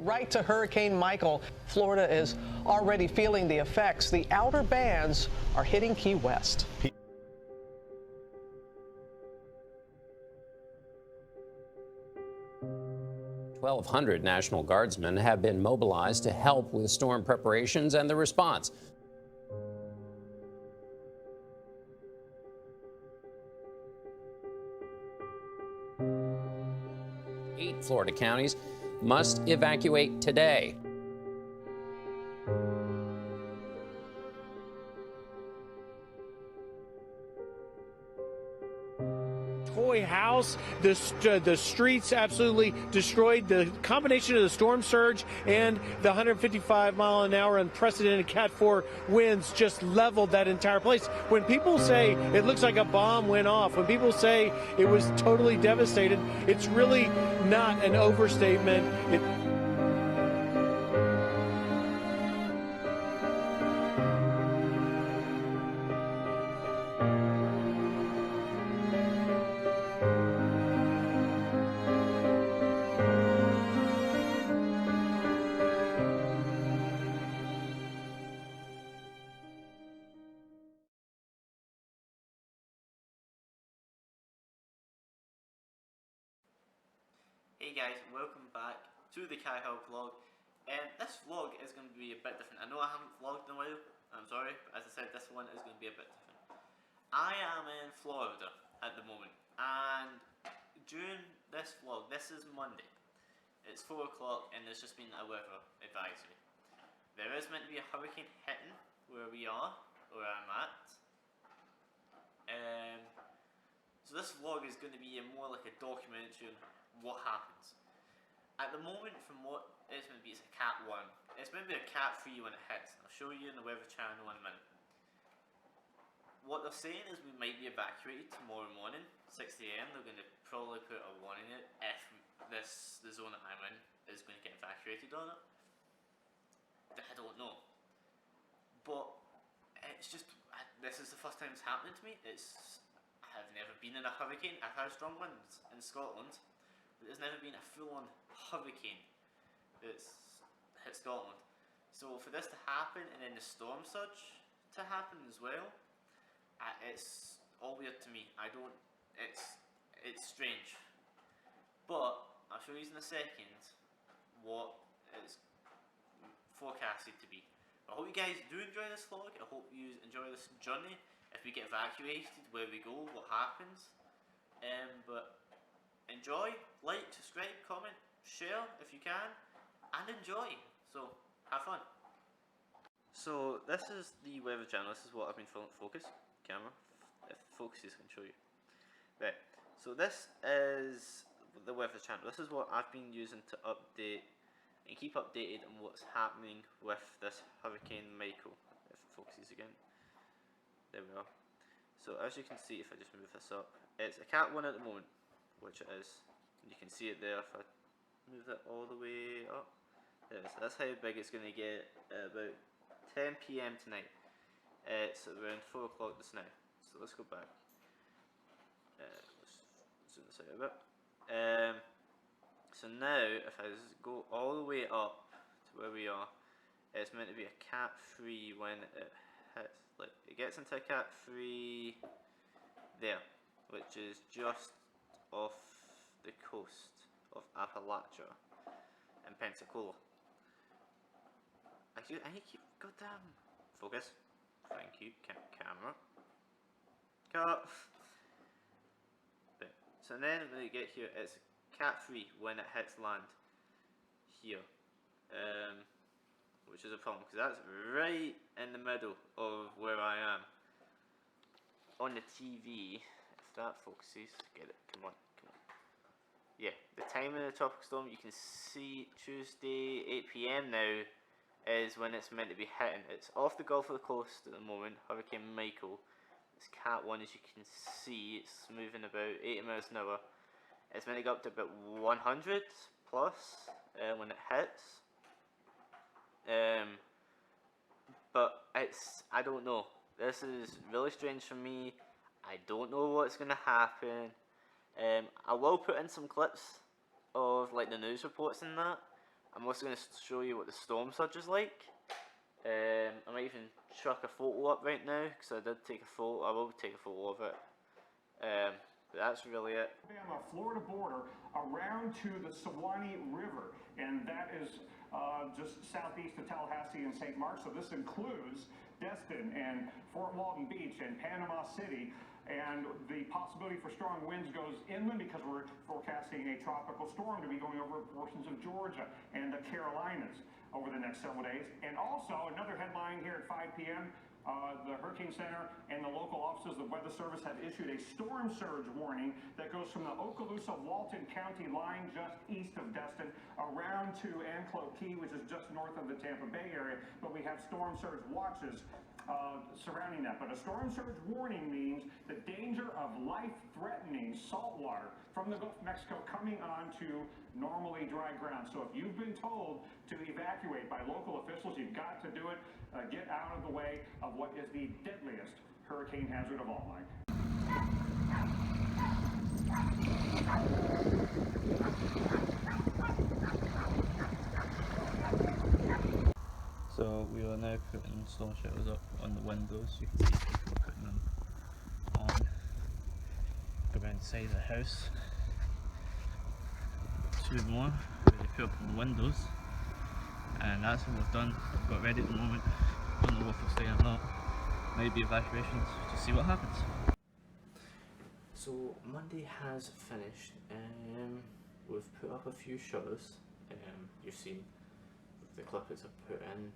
Right to Hurricane Michael. Florida is already feeling the effects. The outer bands are hitting Key West. 1,200 National Guardsmen have been mobilized to help with storm preparations and the response. Eight Florida counties must evacuate today. Toy house, the streets absolutely destroyed. The combination of the storm surge and the 155-mile-an-hour unprecedented Cat 4 winds just leveled that entire place. When people say it looks like a bomb went off, when people say it was totally devastated, it's really not an overstatement. Hey guys, welcome back to the Panhandle vlog. This vlog is going to be a bit different. I know I haven't vlogged in a while, I'm sorry, but as I said, this one is going to be a bit different. I am in Florida at the moment, and during this vlog, this is Monday, it's 4 o'clock and there's just been a weather advisory. There is meant to be a hurricane hitting where we are, where I'm at. So this vlog is going to be more like a documentary on what happens. At the moment, from what it's going to be, it's a Cat 1. It's going to be a Cat 3 when it hits. I'll show you in the Weather Channel in a minute. What they're saying is we might be evacuated tomorrow morning, 6 AM. They're going to probably put a warning in if the zone that I'm in is going to get evacuated or not. I don't know. But it's just, this is the first time it's happening to me. I've never been in a hurricane. I've had strong winds in Scotland, but there's never been a full-on hurricane that's hit Scotland. So for this to happen and then the storm surge to happen as well, it's all weird to me. It's strange. But I'll show you in a second what it's forecasted to be. I hope you guys do enjoy this vlog. I hope you enjoy this journey. If we get evacuated, where we go, what happens. But enjoy, like, subscribe, comment, share if you can, and enjoy. So have fun. So this is the Weather Channel. This is what I've been focus camera. If focuses, I can show you. Right. So this is the Weather Channel. This is what I've been using to update and keep updated on what's happening with this Hurricane Michael. If it focuses again. There we are. So as you can see, if I just move this up, it's a Cat 1 at the moment, which it is. You can see it there if I move that all the way up. There it is. That's how big it's going to get at about 10 PM tonight. It's around 4 o'clock just now. So let's go back. Let's zoom this out a bit. So now, if I just go all the way up to where we are, it's meant to be a Cat 3 when it hits. Like, it gets into a Cat 3 there, which is just off the coast of Appalachia and Pensacola. I keep goddamn focus. Thank you, camera. Cut. Right. So then when you get here, it's Cat 3 when it hits land here. Which is a problem because that's right in the middle of where I am. On the TV, if that focuses, get it, come on. Yeah, the time of the tropical storm, you can see Tuesday 8 PM now is when it's meant to be hitting. It's off the Gulf of the Coast at the moment, Hurricane Michael. It's Cat 1 as you can see, it's moving about 80 miles an hour. It's meant to go up to about 100 plus when it hits. But I don't know. This is really strange for me. I don't know what's going to happen. I will put in some clips of like the news reports and that. I'm also going to show you what the storm surge is like. I might even chuck a photo up right now, because I did take a photo. I will take a photo of it. But that's really it. Alabama, Florida border around to the Suwannee River, and that is just southeast of Tallahassee and St. Mark. So this includes Destin and Fort Walton Beach and Panama City. And the possibility for strong winds goes inland because we're forecasting a tropical storm to be going over portions of Georgia and the Carolinas over the next several days. And also another headline here at 5 p.m. The Hurricane Center and the local offices of the Weather Service have issued a storm surge warning that goes from the Okaloosa-Walton County line just east of Destin around to Anclote Key, which is just north of the Tampa Bay area. But we have storm surge watches surrounding that. But a storm surge warning means the danger of life-threatening salt water from the Gulf of Mexico coming onto normally dry ground. So if you've been told to evacuate by local officials, you've got to do it. Get out of the way of what is the deadliest hurricane hazard of all, Mike. So we are now putting storm shutters up on the windows. You can see people putting them on around the side of the house. 2 more ready to put up on the windows, and that's what we've done. We've got ready at the moment. Don't know if we'll stay or not. Maybe evacuations. Just see what happens. So Monday has finished. We've put up a few shutters. You've seen the clippers I've put in.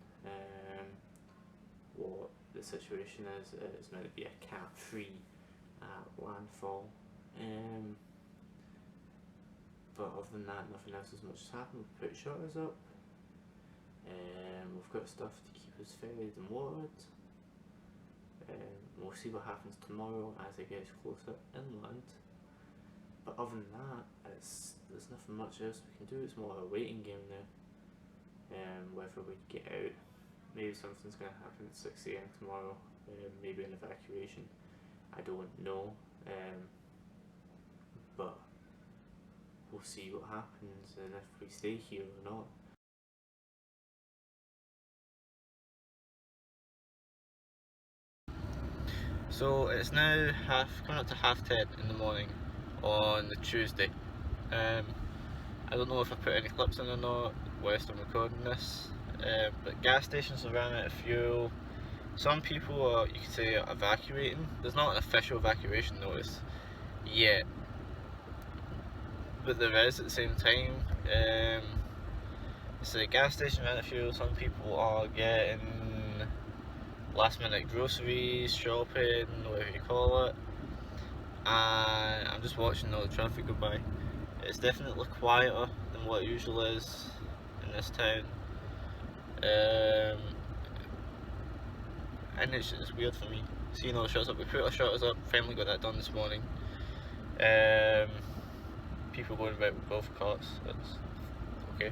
What the situation is, it's meant to be a Cat 3 landfall. But other than that, nothing else as much has happened. We've put shutters up. We've got stuff to keep us fed and watered. We'll see what happens tomorrow as it gets closer inland. But other than that, there's nothing much else we can do. It's more of a waiting game now. Whether we get out, maybe something's going to happen at 6 AM tomorrow. Maybe an evacuation. I don't know. But we'll see what happens and if we stay here or not. So it's now coming up to 10:30 in the morning on the Tuesday. I don't know if I put any clips in or not whilst I'm recording this, but gas stations are running out of fuel. Some people are, you could say, evacuating. There's not an official evacuation notice yet, but there is at the same time. So gas station running out of fuel. Some people are getting last minute groceries, shopping, whatever you call it, and I'm just watching all the traffic go by. It's definitely quieter than what it usually is in this town, and it's just weird for me seeing all the shutters up. We put our shutters up, finally got that done this morning. People going about with golf carts, that's okay.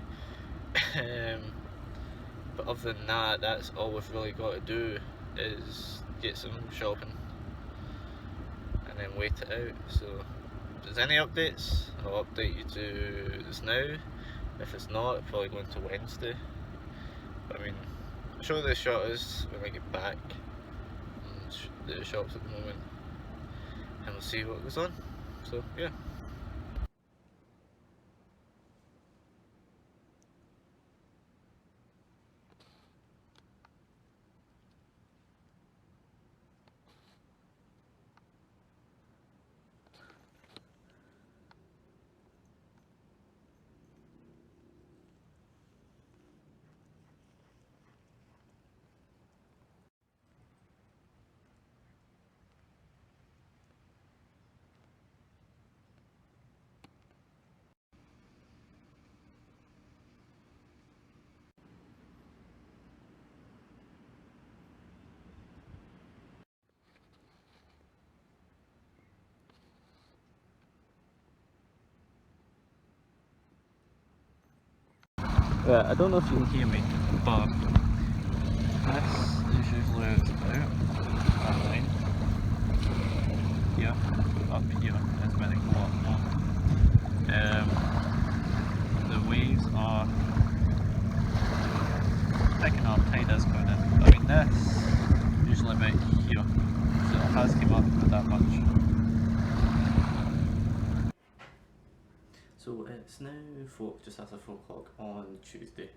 But other than that, that's all we've really got to do is get some shopping and then wait it out. So if there's any updates, I'll update you to this now. If it's not, it'll probably go into Wednesday. But I mean, I'll show the shutters when I get back, the shops at the moment, and we'll see what goes on. So yeah. Yeah, I don't know if you can hear me, but this is usually where it's about. That line. Here, up here, is where they go up more. The waves are So it's now just after 4 o'clock on Tuesday.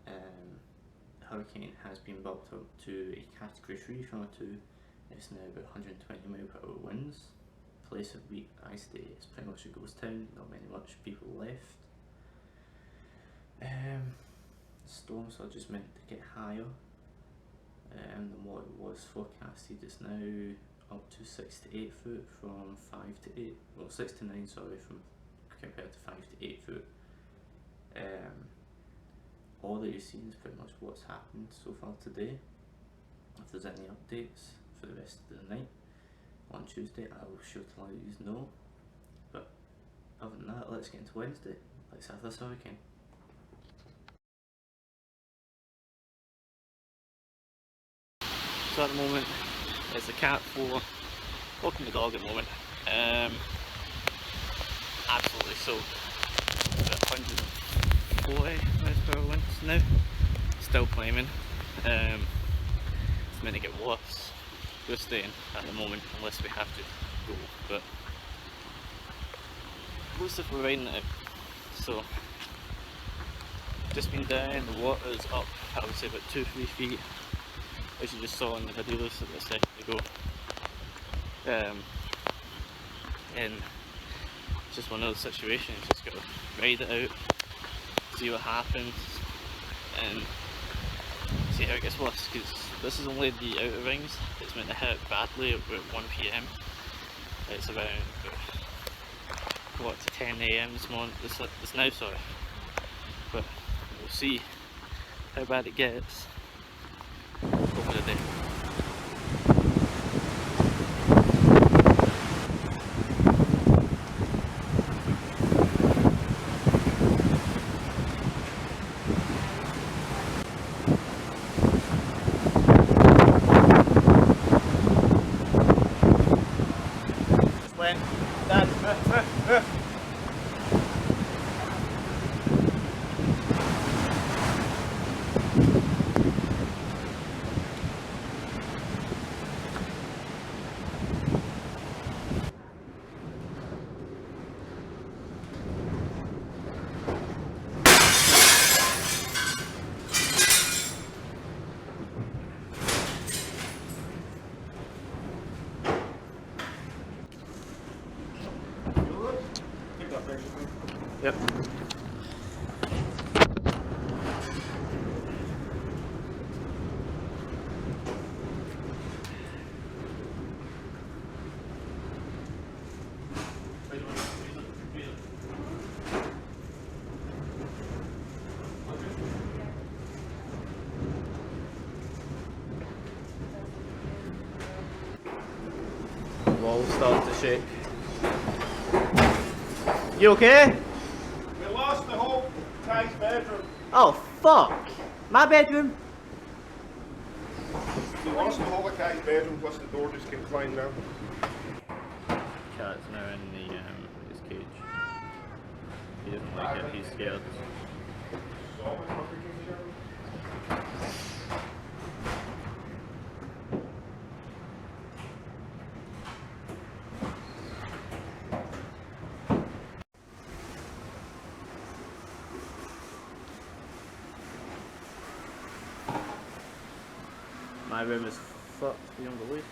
The hurricane has been bumped up to a category 3 from a 2. It's now about 120 mph winds. The place I stay is pretty much a ghost town, not much people left. The storm surge is meant to get higher than what it was forecasted. It's now up to 6 to 8 foot from 5 to 8, well 6 to 9 sorry, from compared to 5 to 8 foot. All that you've seen is pretty much what's happened so far today. If there's any updates for the rest of the night on Tuesday, I will sure to let you know. But other than that, let's get into Wednesday. Let's have this hurricane. So at the moment, it's a Cat 4, walking the dog at the moment, absolutely soaked, about 140 mph winds now, still climbing. It's meant to get worse. We're staying at the moment unless we have to go, but most if we're riding it out. So just been down, the water is up, I would say about 2-3 feet, as you just saw in the videos a second ago. And it's just one of those situations, you just gotta ride it out, see what happens, and see how it gets worse, because this is only the outer rings. It's meant to hit badly at about 1 PM. It's around what, 10 AM this morning, this now, sorry. But we'll see how bad it gets over the day. Yep. Wall starts to shake. You okay? We lost the whole guy's bedroom. Oh fuck! My bedroom? We lost the whole guy's bedroom, plus the door just came flying down. Cat's now in his cage. He doesn't like it, he's scared. My room is fucked beyond belief.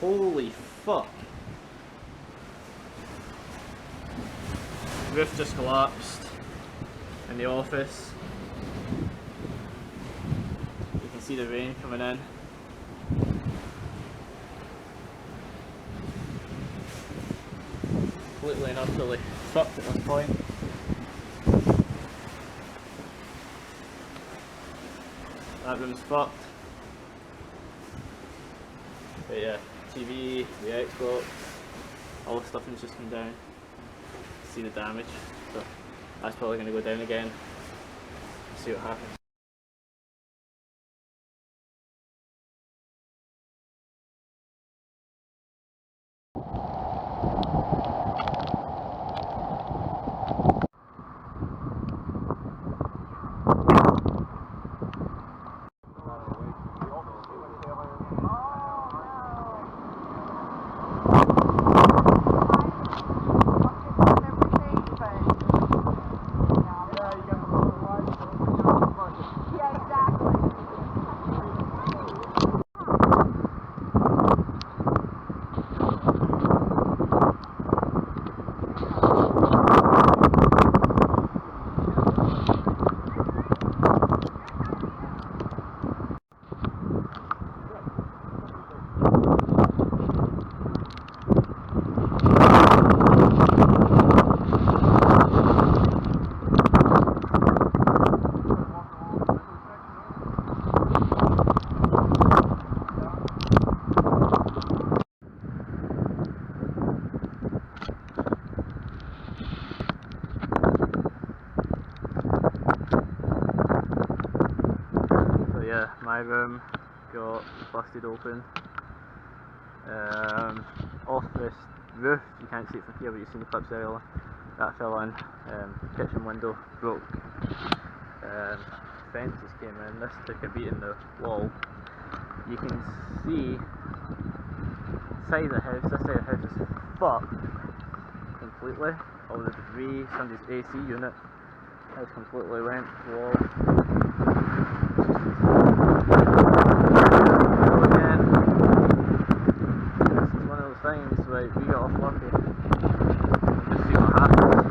Holy fuck. Roof just collapsed in the office. You can see the rain coming in. Completely and utterly fucked at this point. That room's fucked. But yeah, TV, the Xbox, all the stuff has just come down. See the damage, so that's probably going to go down again. See what happens. Yeah, my room got busted open. Off this roof, you can't see it from here but you've seen the clips earlier, that fell in. Kitchen window broke. Fences came in, this took a beat in the wall. You can see the side of the house, this side of the house is fucked completely. All the debris, somebody's AC unit has completely went, wall. Things, right, we got off lucky. Just see what happens.